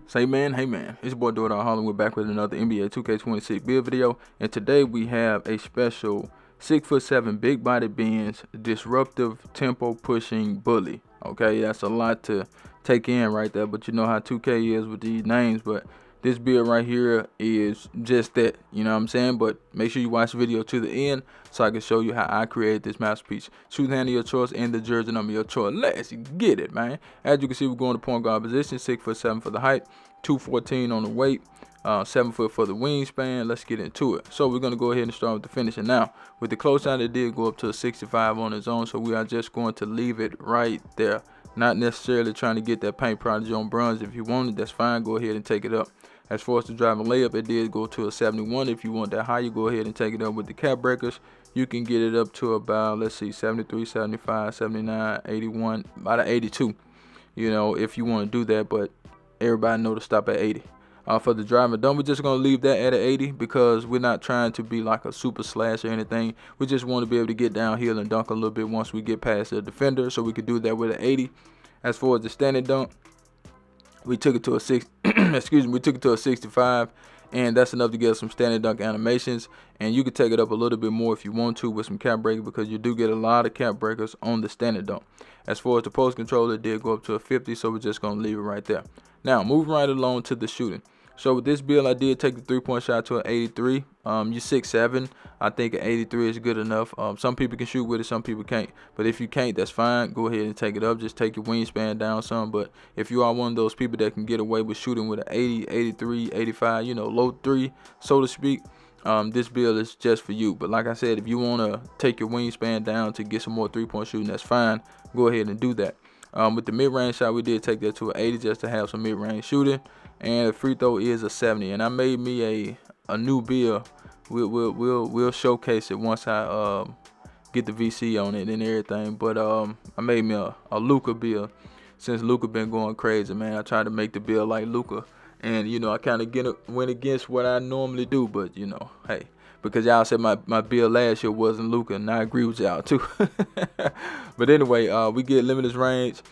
Say man, hey man, it's your boy Dora Hollywood back with another NBA 2K26 build video, and today we have a special 6'7" big body bench disruptive tempo pushing bully. Okay, that's a lot to take in right there, but you know how 2K is with these names. But this build right here is just that, you know what I'm saying? But make sure you watch the video to the end so I can show you how I created this masterpiece. Shoot hand of your choice and the jersey number of your choice. Let's get it, man. As you can see, we're going to point guard position, 6'7" for the height, 214 on the weight, 7 foot for the wingspan. Let's get into it. So we're going to go ahead and start with the finishing. Now, with the closeout, it did go up to a 65 on its own, so we are just going to leave it right there. Not necessarily trying to get that paint prodigy on bronze. If you want it, that's fine. Go ahead and take it up. As far as the driving layup, it did go to a 71. If you want that higher, go ahead and take it up with the cap breakers. You can get it up to about, let's see, 73, 75, 79, 81, about an 82. You know, if you want to do that, but everybody know to stop at 80. For the driving dunk, we're just going to leave that at an 80 because we're not trying to be like a super slash or anything. We just want to be able to get downhill and dunk a little bit once we get past the defender, so we could do that with an 80. As far as the standing dunk, we took it to a 6 we took it to a 65, and that's enough to get some standing dunk animations. And you could take it up a little bit more if you want to with some cap breakers, because you do get a lot of cap breakers on the standing dunk. As far as the post control, it did go up to a 50, so we're just going to leave it right there. Now, moving right along to the shooting. So with this build, I did take the three-point shot to an 83. You're 6'7". I think an 83 is good enough. Some people can shoot with it, some people can't. But if you can't, that's fine. Go ahead and take it up. Just take your wingspan down some. But if you are one of those people that can get away with shooting with an 80, 83, 85, you know, low 3, so to speak, this build is just for you. But like I said, if you want to take your wingspan down to get some more three-point shooting, that's fine. Go ahead and do that. With the mid-range shot, we did take that to an 80 just to have some mid-range shooting. And the free throw is a 70. And I made me a new build. We'll showcase it once I get the VC on it and everything. But I made me a Luka build. Since Luka been going crazy, man, I tried to make the build like Luka. And, you know, I kind of went against what I normally do. But, you know, hey, because y'all said my build last year wasn't Luka, and I agree with y'all too. But anyway, we get limitless range.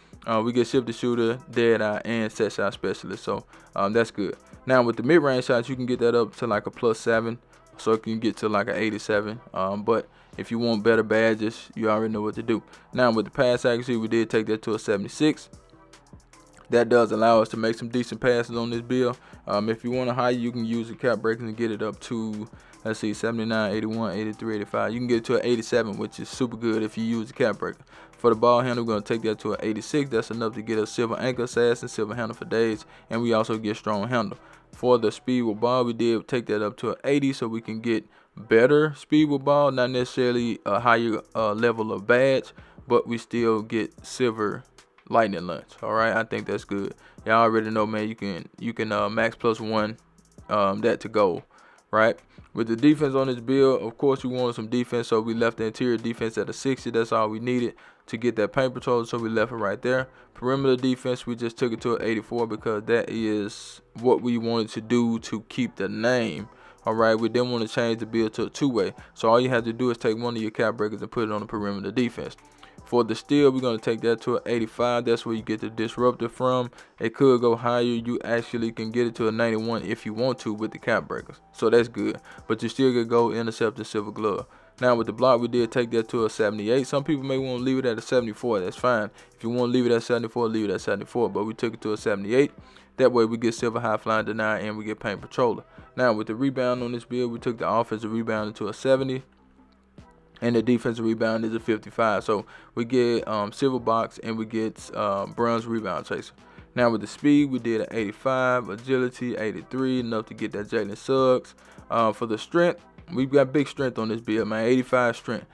We get shifted shooter, dead eye, and set shot specialist. So that's good. Now with the mid-range shots, you can get that up to like a +7, so it can get to like an 87. But if you want better badges, you already know what to do. Now with the pass accuracy, we did take that to a 76. That does allow us to make some decent passes on this build. If you want a higher, you can use the cap breakers and get it up to, let's see, 79, 81, 83, 85. You can get it to an 87, which is super good if you use the cap breaker. For the ball handle, we're going to take that to an 86. That's enough to get a silver anchor, assassin, silver handle for days, and we also get strong handle. For the speed with ball, we did take that up to an 80, so we can get better speed with ball, not necessarily a higher level of badge, but we still get silver lightning lunch. All right, I think that's good. Y'all already know, man, you can max +1 that to go, right? With the defense on this build, of course we wanted some defense, so we left the interior defense at a 60. That's all we needed to get that paint patrol, so we left it right there. Perimeter defense, we just took it to an 84 because that is what we wanted to do to keep the name. All right, we didn't want to change the build to a two-way, so all you have to do is take one of your cap breakers and put it on the perimeter defense. For the steal, we're going to take that to an 85. That's where you get the disruptive from. It could go higher. You actually can get it to a 91 if you want to with the cap breakers. So that's good. But you still get gold, intercept, and silver glove. Now with the block, we did take that to a 78. Some people may want to leave it at a 74. That's fine. If you want to leave it at 74, leave it at 74. But we took it to a 78. That way we get silver high flying deny and we get paint patroller. Now with the rebound on this build, we took the offensive rebound to a 70. And the defensive rebound is a 55. So we get silver box and we get bronze rebound chaser. Now with the speed, we did an 85, agility 83, enough to get that Jalen Suggs. For the strength, we've got big strength on this build, man. 85 strength,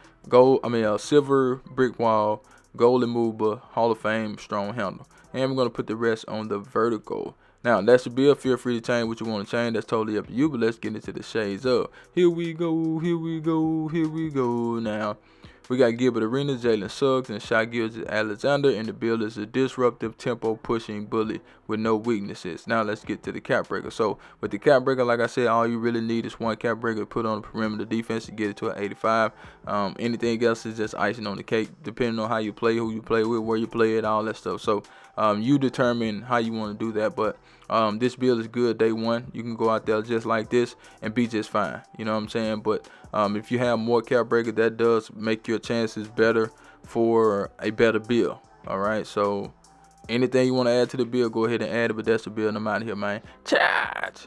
silver brick wall, gold immovable, Hall of Fame, strong handle. And we're gonna put the rest on the vertical. Now, that's the build. Feel free to change what you want to change. That's totally up to you, but let's get into the shades up. Here we go, here we go, here we go. Now, we got Gilbert Arenas, Jalen Suggs, and Shai Gilgeous-Alexander, and the build is a disruptive tempo pushing bully with no weaknesses. Now, let's get to the cap breaker. So, with the cap breaker, like I said, all you really need is one cap breaker to put on the perimeter defense to get it to an 85. Anything else is just icing on the cake, depending on how you play, who you play with, where you play it, all that stuff. So, You determine how you want to do that, but this build is good day one. You can go out there just like this and be just fine, you know what I'm saying? But if you have more cap breaker, that does make your chances better for a better build. All right, so anything you want to add to the build, go ahead and add it, but that's the build. I'm out of here, man. Charge.